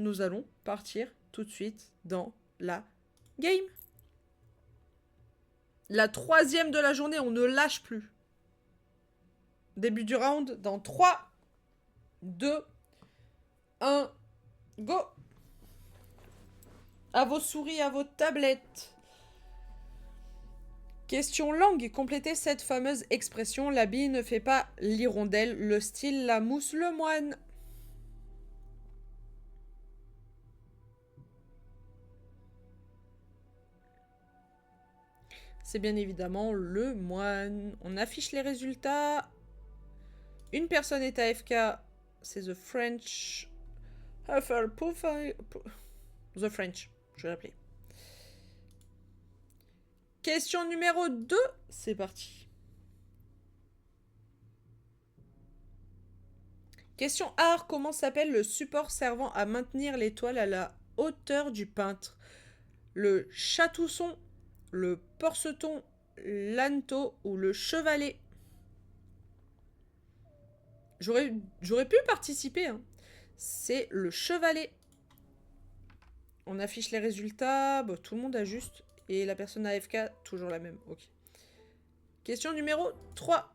nous allons partir tout de suite dans la game. La 3e de la journée, on ne lâche plus. Début du round dans 3, 2, 1, go. À vos souris, à vos tablettes. Question langue. Complétez cette fameuse expression. La bille ne fait pas l'hirondelle. Le style, la mousse, le moine. C'est bien évidemment le moine. On affiche les résultats. Une personne est AFK. C'est The French. The French. Je vais l'appeler. Question numéro 2. C'est parti. Question art. Comment s'appelle le support servant à maintenir l'étoile à la hauteur du peintre? Le chatousson, le porceton, l'anneau ou le chevalet? J'aurais pu participer. Hein. C'est le chevalet. On affiche les résultats. Bon, tout le monde ajuste. Et la personne AFK, toujours la même. Ok. Question numéro 3.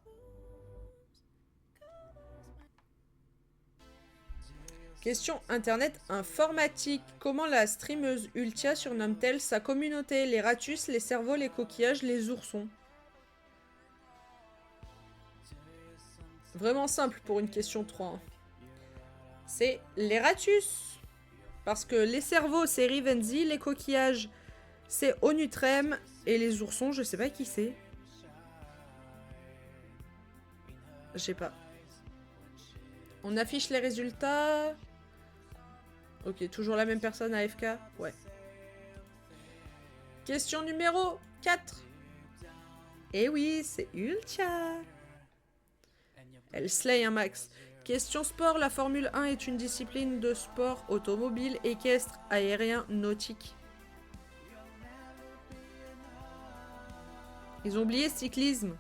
Question internet informatique. Comment la streameuse Ultia surnomme-t-elle sa communauté? Les ratus, les cerveaux, les coquillages, les oursons? Vraiment simple pour une question 3. Hein. C'est les ratus. Parce que les cerveaux, c'est Rivenzi. Les coquillages, c'est Onutrem. Et les oursons, je sais pas qui c'est. Je sais pas. On affiche les résultats. Ok, toujours la même personne AFK. Ouais. Question numéro 4. Eh oui, c'est Ultia. Elle slay un max. Question sport. La Formule 1 est une discipline de sport automobile, équestre, aérien, nautique. Ils ont oublié cyclisme.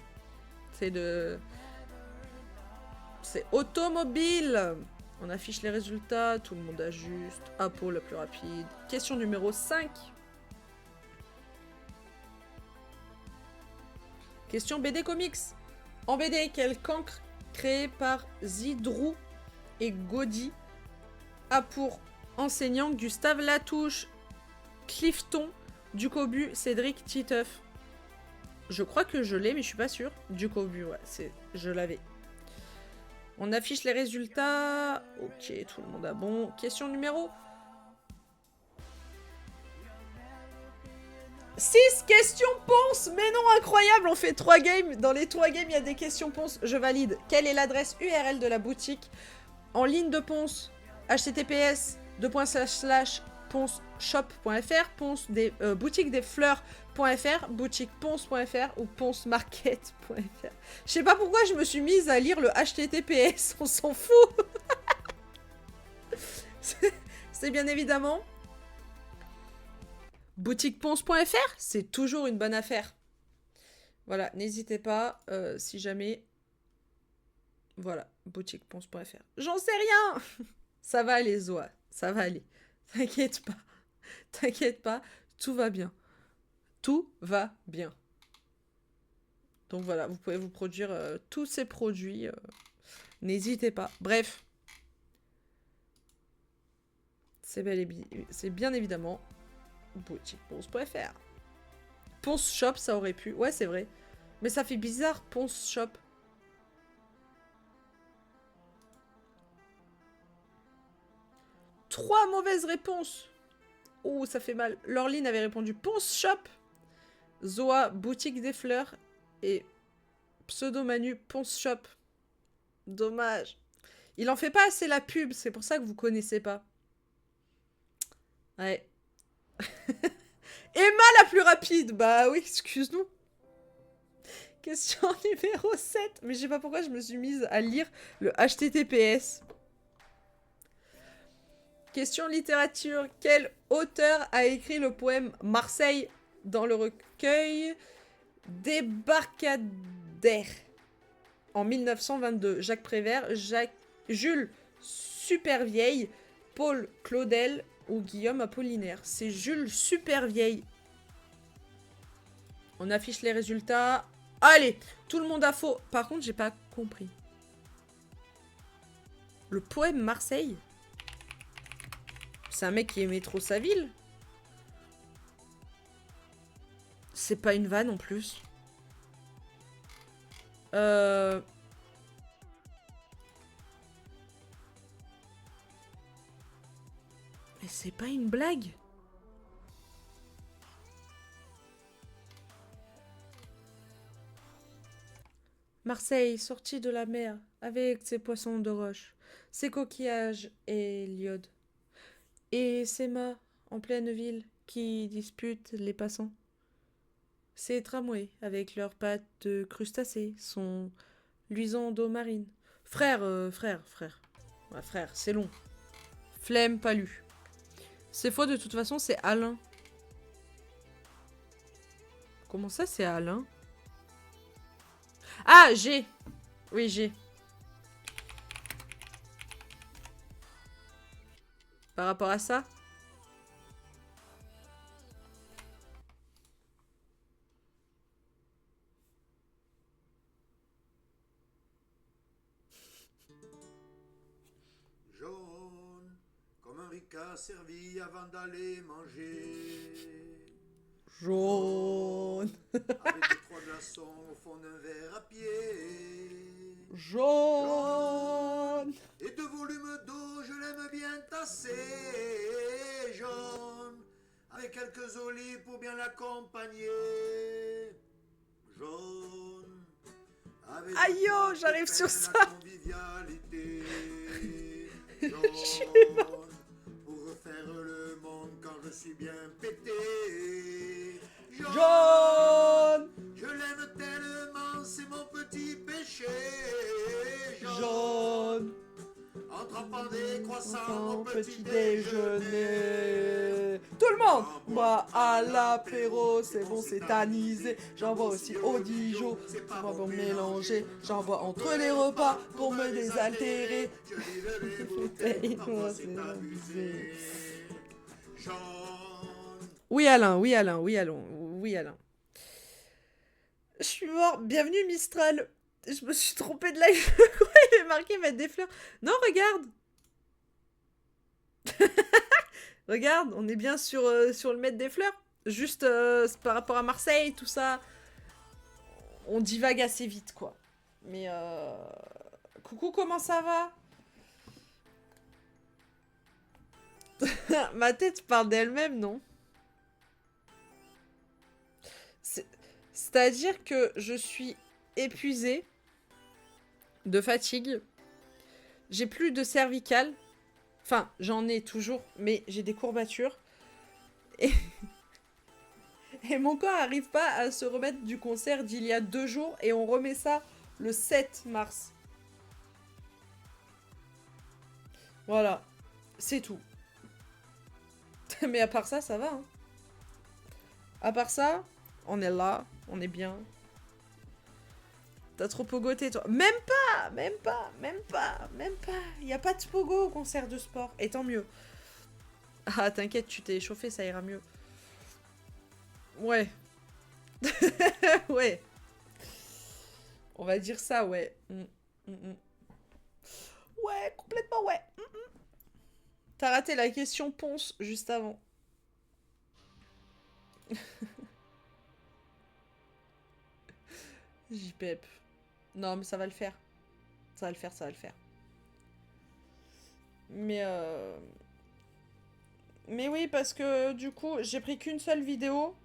C'est automobile. On affiche les résultats. Tout le monde ajuste. Apo le plus rapide. Question numéro 5. Question BD Comics. En BD, quel cancre créé par Zidrou et Gaudi a pour enseignant Gustave Latouche, Clifton, Ducobu, Cédric Titeuf? Je crois que je l'ai, mais je suis pas sûre. Ducobu, ouais, je l'avais. On affiche les résultats. Ok, tout le monde a bon. Question numéro 6 questions ponce. Mais non, incroyable, on fait 3 games. Dans les 3 games, il y a des questions ponce. Je valide. Quelle est l'adresse URL de la boutique en ligne de Ponce? https://ponceshop.fr, boutique des fleurs.fr, boutique ponce.fr ou poncemarket.fr. Je sais pas pourquoi je me suis mise à lire le https, on s'en fout. C'est bien évidemment boutiqueponce.fr, c'est toujours une bonne affaire. Voilà, n'hésitez pas si jamais. Voilà, boutiqueponce.fr. J'en sais rien. Ça va aller, Zoa. Ça va aller. T'inquiète pas. T'inquiète pas. Tout va bien. Tout va bien. Donc voilà, vous pouvez vous produire tous ces produits. N'hésitez pas. Bref. C'est bien évidemment boutiqueponce.fr. Ponce Shop, ça aurait pu. Ouais, c'est vrai. Mais ça fait bizarre, Ponce Shop. Trois mauvaises réponses. Oh, ça fait mal. Laureline avait répondu Ponce Shop. Zoa, boutique des fleurs. Et Pseudo-Manu, Ponce Shop. Dommage. Il en fait pas assez la pub, c'est pour ça que vous connaissez pas. Ouais. Emma la plus rapide. Bah oui, excuse-nous. Question numéro 7. Mais je sais pas pourquoi je me suis mise à lire le HTTPS. Question littérature. Quel auteur a écrit le poème Marseille dans le recueil Débarcadère en 1922? Jacques Prévert, Jules Supervieille, Paul Claudel ou Guillaume Apollinaire. C'est Jules Supervieille. On affiche les résultats. Allez, tout le monde a faux. Par contre, j'ai pas compris. Le poème Marseille? C'est un mec qui aimait trop sa ville? C'est pas une vanne en plus. Mais c'est pas une blague. Marseille, sortie de la mer, avec ses poissons de roche, ses coquillages et l'iode. Et ces mâts en pleine ville qui disputent les passants. Ces tramways, avec leurs pattes de crustacés, sont luisants d'eau marine. Frère. Ouais, frère, c'est long. Flemme pas lu. C'est faux, de toute façon, c'est Alain. Comment ça, c'est Alain? Ah, G. Oui, G. Par rapport à ça? Jaune, comme un ricard servi avant d'aller manger. Jaune. Avec deux, trois glaçons au fond d'un verre à pied. Jaune. Et de volume d'eau, je l'aime bien tassé. Jaune, avec quelques olives pour bien l'accompagner. Jaune, avec Aïe yo, j'arrive sur ça. convivialité. Jaune, pour refaire le monde quand je suis bien pété. Jaune. Je l'aime tellement, c'est mon petit péché. Jaune. En trempant des croissants au petit déjeuner. Tout le monde. Moi à l'apéro, c'est bon, c'est anisé. J'en vois aussi au Dijon. C'est pas bon mélanger. J'en vois entre les repas pour me désaltérer. Je livre les bouteilles, parfois c'est abusé. Jaune. Oui Alain, oui Alain, oui Alain, oui Alain. Je suis mort. Bienvenue Mistral. Je me suis trompée de live. Quoi, il est marqué mettre des fleurs. Non, regarde. Regarde, on est bien sur le mettre des fleurs. Juste par rapport à Marseille, tout ça. On divague assez vite, quoi. Mais coucou, comment ça va? Ma tête parle d'elle-même, non? C'est-à-dire que je suis épuisée de fatigue. J'ai plus de cervicales. Enfin, j'en ai toujours, mais j'ai des courbatures. Et, et mon corps n'arrive pas à se remettre du concert d'il y a 2 jours. Et on remet ça le 7 mars. Voilà. C'est tout. Mais à part ça, ça va. Hein. À part ça, on est là. On est bien. T'as trop pogoté, toi. Même pas. Il n'y a pas de pogo au concert de sport. Et tant mieux. Ah, t'inquiète, tu t'es échauffé, ça ira mieux. Ouais. Ouais. On va dire ça, ouais. Ouais, complètement, ouais. T'as raté la question ponce juste avant. JPEP. Non, mais ça va le faire. Ça va le faire. Mais oui, parce que du coup, j'ai pris qu'une seule vidéo.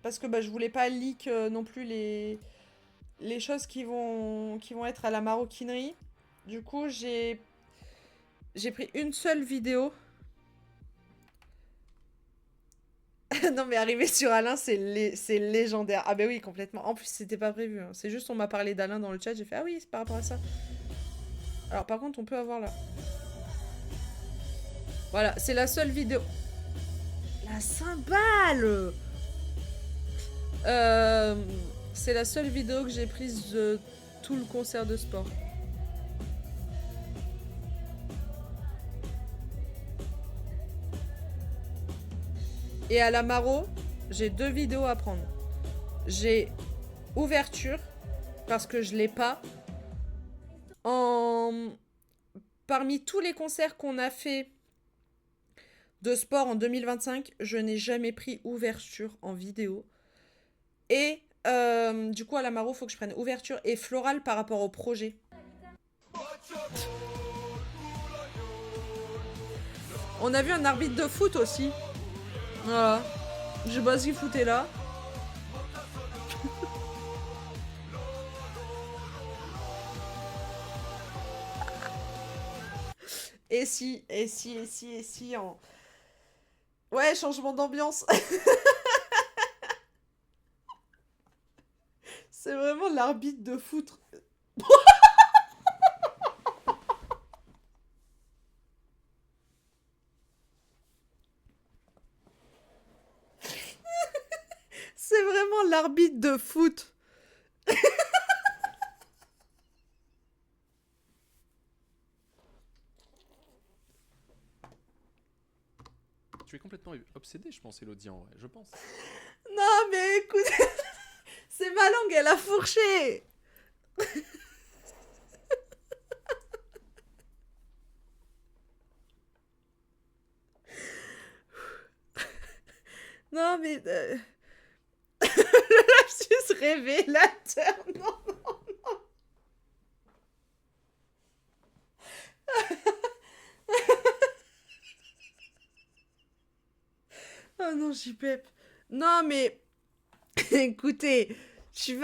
Parce que bah, je voulais pas leak non plus les choses qui vont être à la maroquinerie. Du coup, j'ai pris une seule vidéo. Non mais arriver sur Alain, c'est légendaire. Ah bah oui, complètement. En plus, c'était pas prévu. Hein. C'est juste, on m'a parlé d'Alain dans le chat. J'ai fait, ah oui, c'est par rapport à ça. Alors par contre, on peut avoir là. Voilà, c'est la seule vidéo. La cymbale. C'est la seule vidéo que j'ai prise de tout le concert de sport. Et à la Maro, j'ai 2 vidéos à prendre. J'ai ouverture, parce que je l'ai pas. Parmi tous les concerts qu'on a fait de sport en 2025, je n'ai jamais pris ouverture en vidéo. Et du coup, à la Maro, il faut que je prenne ouverture et floral par rapport au projet. On a vu un arbitre de foot aussi. Voilà. Je sais pas ce qu'il foutait là. Et si, en... Ouais, changement d'ambiance. C'est vraiment l'arbitre de foot. C'est vraiment l'arbitre de foot. Tu es complètement obsédé, je pense, Elodie, en vrai, je pense. Non, mais écoute, c'est ma langue, elle a fourché. Non, mais... Le lapsus révélateur, non. Oh non, j'y pèpe. Non, mais... Écoutez, je suis,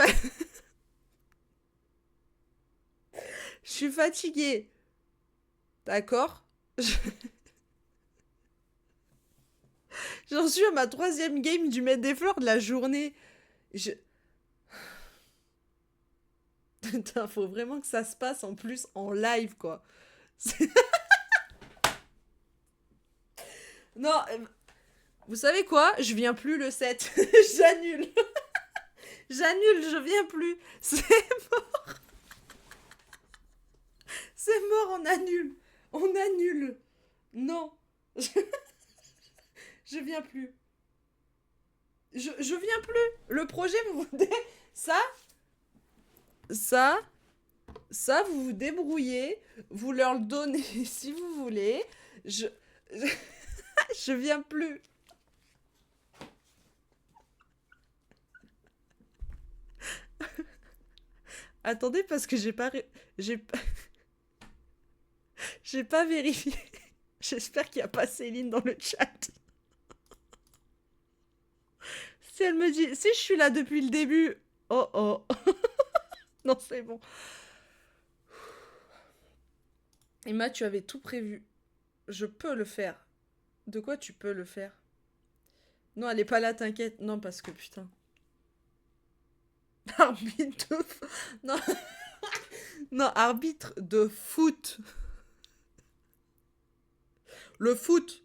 je suis fatiguée. D'accord. J'en suis à ma 3e game du Maître des Fleurs de la journée. Putain, faut vraiment que ça se passe en plus en live, quoi. Non, vous savez quoi? Je viens plus le 7. J'annule. J'annule, je viens plus. C'est mort. C'est mort, on annule. On annule. Non. Je viens plus. Je viens plus. Le projet, vous ça, ça, ça, vous vous débrouillez. Vous leur le donnez si vous voulez. Je, je viens plus. Attendez, parce que j'ai pas... J'ai pas... J'ai pas vérifié. J'espère qu'il n'y a pas Céline dans le chat. Si elle me dit... Si je suis là depuis le début... Oh oh. Non, c'est bon. Emma, tu avais tout prévu. Je peux le faire. De quoi tu peux le faire? Non, elle est pas là, t'inquiète. Non, parce que putain. Arbitre de... Non. Non, arbitre de foot. Le foot.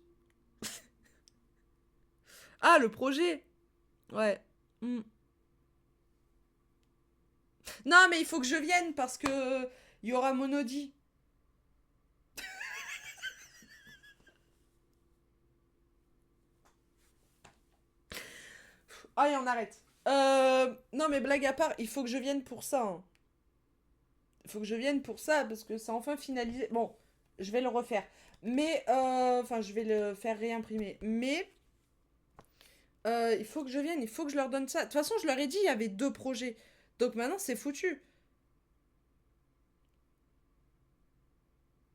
Ah, le projet. Ouais. Mm. Non, mais il faut que je vienne parce que il y aura Monody. Ah, et on arrête. Non, mais blague à part, il faut que je vienne pour ça. Hein. Il faut que je vienne pour ça parce que c'est enfin finalisé. Bon, je vais le refaire. Mais, enfin, je vais le faire réimprimer. Mais, il faut que je vienne, il faut que je leur donne ça. De toute façon, je leur ai dit, il y avait 2 projets. Donc maintenant, c'est foutu.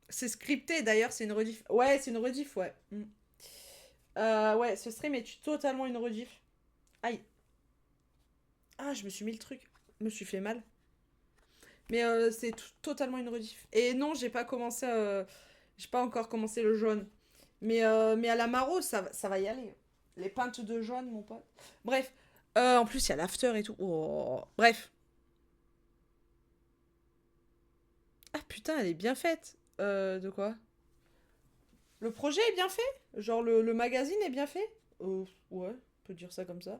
C'est scripté d'ailleurs, c'est une rediff. Ouais, c'est une rediff, ouais. Mm. Ouais, ce stream est totalement une rediff. Aïe. Ah, je me suis mis le truc. Je me suis fait mal. Mais c'est totalement une rediff. Et non, j'ai pas commencé. J'ai pas encore commencé le jaune. Mais à la Maro, ça va y aller. Les pintes de jaune, mon pote. Bref. En plus, il y a l'after et tout. Oh. Bref. Ah putain, elle est bien faite. De quoi? Le projet est bien fait? Genre le magazine est bien fait? Ouais, on peut dire ça comme ça.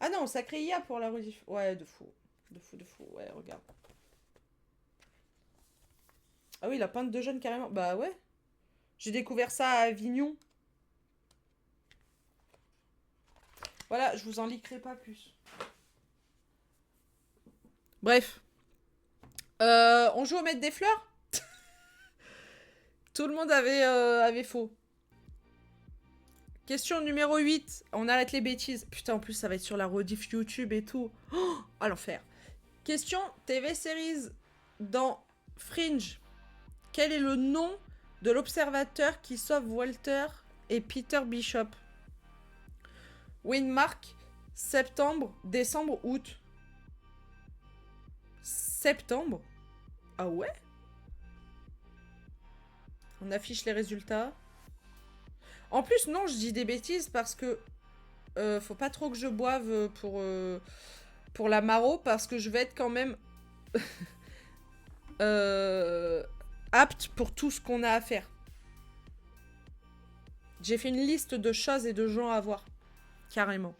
Ah non, sacré IA pour la rediff. Ouais, de fou. De fou, de fou. Ouais, regarde. Ah oui, la peinte de jeune carrément. Bah ouais. J'ai découvert ça à Avignon. Voilà, je vous en liquerai pas plus. Bref. On joue au maître des fleurs? Tout le monde avait faux. Question numéro 8. On arrête les bêtises. Putain, en plus, ça va être sur la rediff YouTube et tout. Oh, l'enfer. Question TV series. Dans Fringe, quel est le nom de l'observateur qui sauve Walter et Peter Bishop? Windmark, septembre, décembre, août. Septembre? Ah ouais? On affiche les résultats. En plus, non, je dis des bêtises parce que faut pas trop que je boive pour la maro parce que je vais être quand même apte pour tout ce qu'on a à faire. J'ai fait une liste de choses et de gens à voir. Carrément.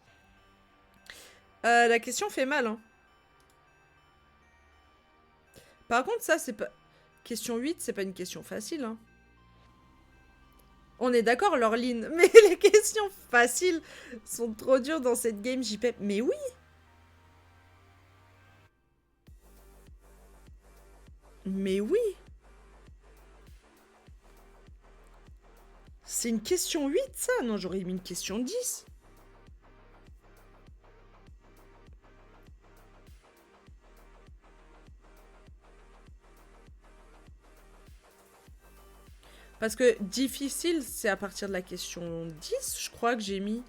La question fait mal, hein. Par contre, ça, c'est pas... Question 8, c'est pas une question facile, hein. On est d'accord, Laureline, mais les questions faciles sont trop dures dans cette game JP. Mais oui! Mais oui! C'est une question 8, ça? Non, j'aurais mis une question 10. Parce que difficile, c'est à partir de la question 10, je crois que j'ai mis.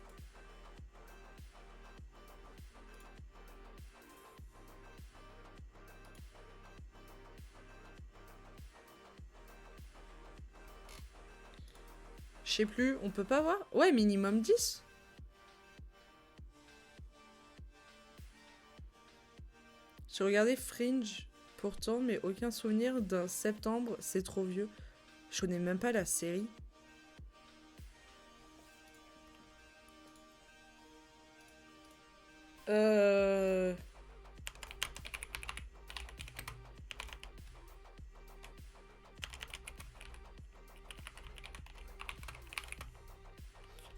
Je sais plus, on peut pas voir? Ouais, minimum 10. J'ai regardé Fringe, pourtant, mais aucun souvenir d'un septembre, c'est trop vieux. Je connais même pas la série.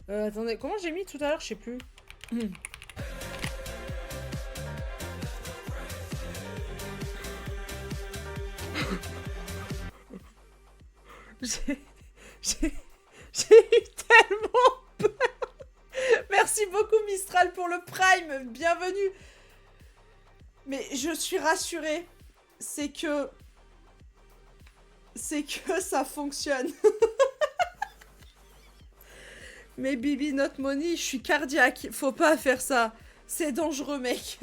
Attendez, comment j'ai mis tout à l'heure? Je sais plus. J'ai eu tellement peur. Merci beaucoup Mistral pour le Prime. Bienvenue. Mais je suis rassurée. C'est que ça fonctionne. Mais Bibi Not Money, je suis cardiaque. Faut pas faire ça. C'est dangereux, mec.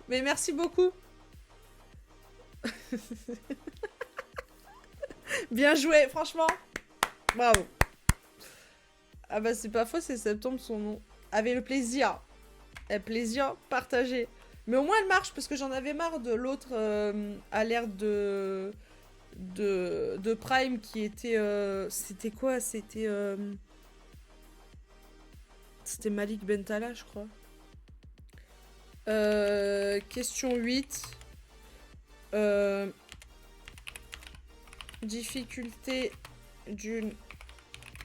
Mais merci beaucoup. Bien joué, franchement. Bravo. Ah bah c'est pas faux, c'est septembre son nom. Avec le plaisir. Et plaisir partagé. Mais au moins elle marche parce que j'en avais marre de l'autre alerte de Prime qui était... c'était quoi? C'était Malik Bentala, je crois. Question 8. Difficulté d'une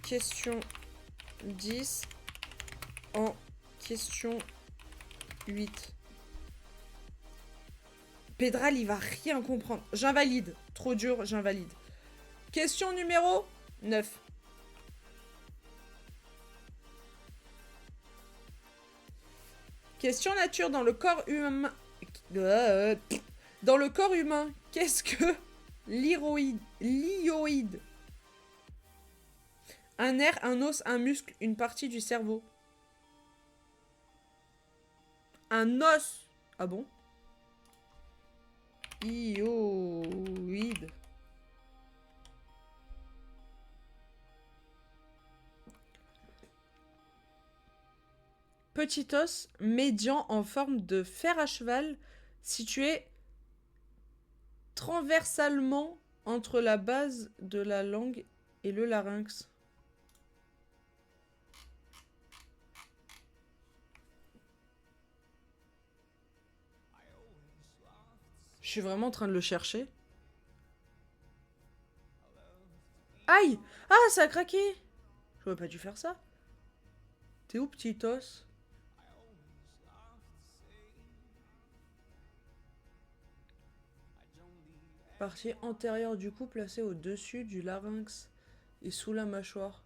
question 10 en question 8. Pédral, il va rien comprendre. J'invalide. Trop dur, j'invalide. Question numéro 9. Question nature dans le corps humain. Dans le corps humain, qu'est-ce que l'hyoïde? Un nerf, un os, un muscle, une partie du cerveau. Un os. Ah bon? Hyoïde. Petit os médian en forme de fer à cheval situé transversalement entre la base de la langue et le larynx. Je suis vraiment en train de le chercher. Aïe! Ah, ça a craqué! J'aurais pas dû faire ça. T'es où, petit os? Partie antérieure du cou placée au-dessus du larynx et sous la mâchoire.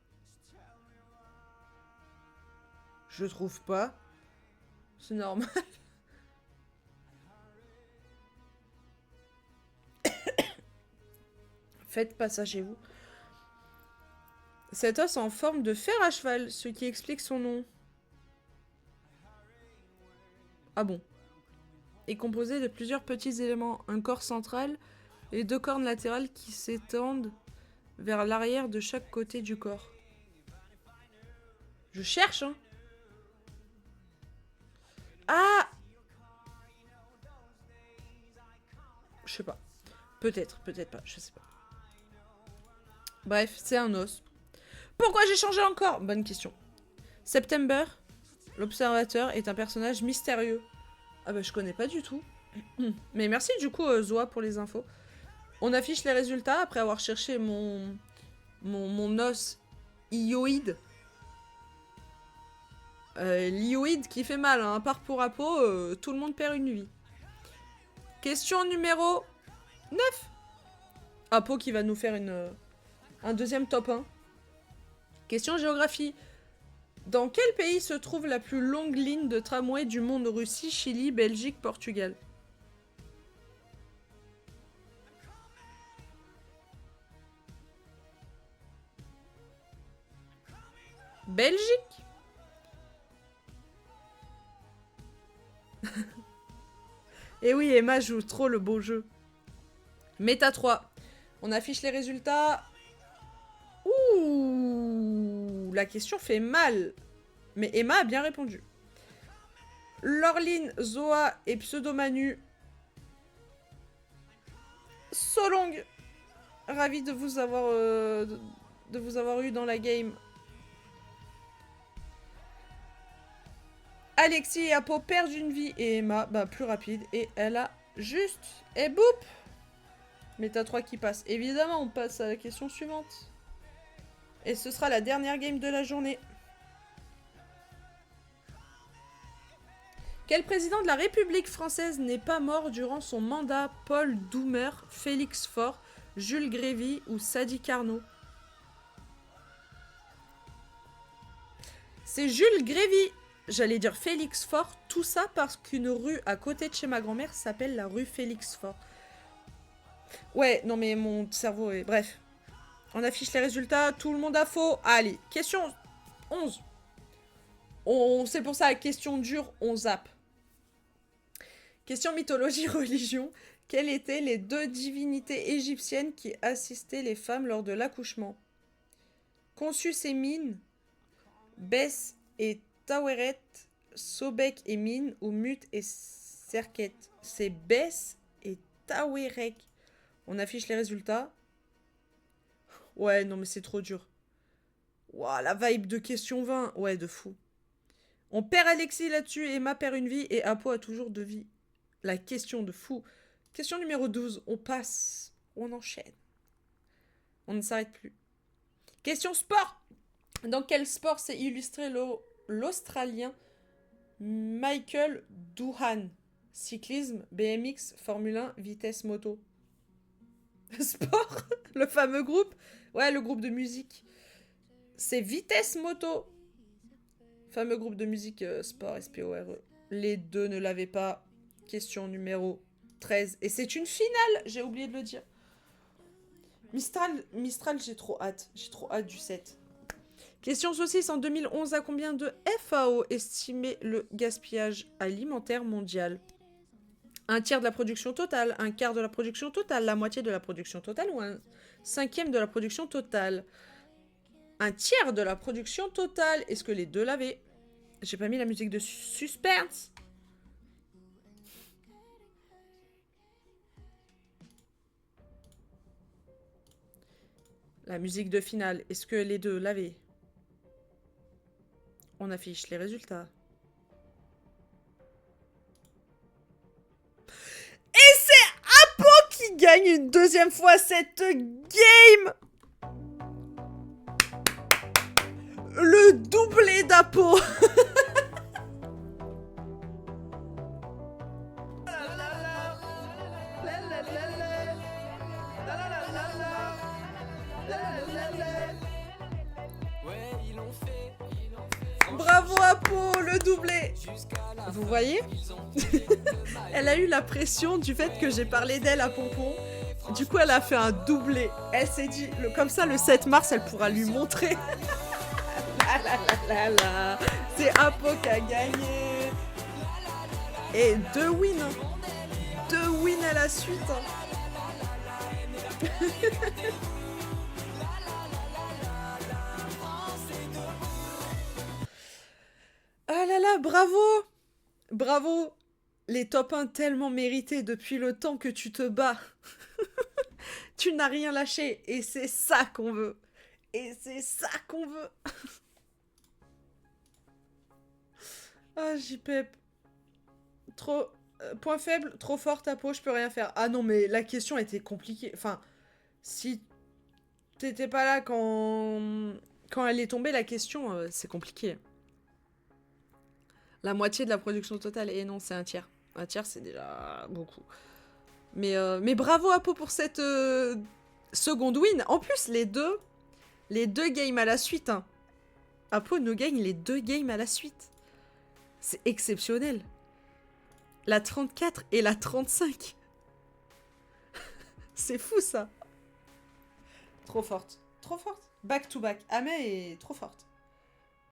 Je trouve pas. C'est normal. Faites pas ça chez vous. Cet os en forme de fer à cheval, ce qui explique son nom. Ah bon. Est composé de plusieurs petits éléments. Un corps central et 2 cornes latérales qui s'étendent vers l'arrière de chaque côté du corps. Je cherche, hein. Ah! Je sais pas. Peut-être, peut-être pas, je sais pas. Bref, c'est un os. Pourquoi j'ai changé encore? Bonne question. September, l'observateur, est un personnage mystérieux. Ah bah je connais pas du tout. Mais merci du coup Zoa pour les infos. On affiche les résultats après avoir cherché mon os hyoïde. L'hyoïde qui fait mal, hein. Part pour Apo, tout le monde perd une vie. Question numéro 9. Apo qui va nous faire un deuxième top 1. Question géographie. Dans quel pays se trouve la plus longue ligne de tramway du monde? Russie, Chili, Belgique, Portugal. Belgique. Et oui, Emma joue trop le beau jeu. Méta 3. On affiche les résultats. Ouh, la question fait mal. Mais Emma a bien répondu. Laureline, Zoa et Pseudomanu. Solong. Ravi de vous avoir eu dans la game. Alexis et Apo perdent une vie et Emma, bah plus rapide. Et elle a juste... Et boum! Méta 3 qui passe. Évidemment, on passe à la question suivante. Et ce sera la dernière game de la journée. Quel président de la République française n'est pas mort durant son mandat? Paul Doumer, Félix Faure, Jules Grévy ou Sadi Carnot? C'est Jules Grévy. J'allais dire Félix Faure, tout ça parce qu'une rue à côté de chez ma grand-mère s'appelle la rue Félix Faure. Ouais, non mais mon cerveau est... Bref. On affiche les résultats, tout le monde a faux. Allez, question 11. C'est pour ça, question dure, on zappe. Question mythologie, religion. Quelles étaient les 2 divinités égyptiennes qui assistaient les femmes lors de l'accouchement? Conçus et Mine, Bess et Taweret, Sobek et Mine, ou Mut et Serket? C'est Bess et Tawerek. On affiche les résultats. Ouais, non mais c'est trop dur. Ouah, la vibe de question 20. Ouais, de fou. On perd Alexis là-dessus, Emma perd une vie et Apo a toujours 2 vies. La question de fou. Question numéro 12. On passe. On enchaîne. On ne s'arrête plus. Question sport. Dans quel sport s'est illustré l'Australien Michael Doohan? Cyclisme, BMX, Formule 1, vitesse moto. Sport? Le fameux groupe? Ouais, le groupe de musique. C'est Vitesse Moto. Fameux groupe de musique sport, S-P-O-R-E. Les 2 ne l'avaient pas. Question numéro 13. Et c'est une finale, j'ai oublié de le dire. Mistral, j'ai trop hâte. J'ai trop hâte du 7. Question saucisse. En 2011, à combien de FAO estimait le gaspillage alimentaire mondial? 1/3 de la production totale, 1/4 de la production totale, la moitié de la production totale ou 1/5 de la production totale? 1/3 de la production totale. Est-ce que les 2 l'avaient? J'ai pas mis la musique de suspense. La musique de finale. Est-ce que les 2 l'avaient? On affiche les résultats. Et c'est Apo qui gagne une 2e fois cette game. Le doublé d'Apo. Bravo Apo, le doublé. Vous voyez? Elle a eu la pression du fait que j'ai parlé d'elle à Pompon. Du coup, elle a fait un doublé. Elle s'est dit, comme ça, le 7 mars, elle pourra lui montrer. C'est Apo qui a gagné. Et 2 wins. 2 wins à la suite. Ah là là, bravo! Bravo! Les top 1 tellement mérités depuis le temps que tu te bats. Tu n'as rien lâché et c'est ça qu'on veut. Et c'est ça qu'on veut. Ah, JPEP. Trop... point faible, trop fort ta peau, je peux rien faire. Ah non, mais la question était compliquée. Enfin, si t'étais pas là quand elle est tombée, la question, c'est compliqué. La moitié de la production totale. Et non, c'est un tiers. Un tiers, c'est déjà beaucoup. Mais bravo Apo pour cette seconde win. En plus, les deux games à la suite. Hein. Apo nous gagne les 2 games à la suite. C'est exceptionnel. La 34 et la 35. C'est fou ça. Trop forte. Trop forte. Back to back. Amé est trop forte.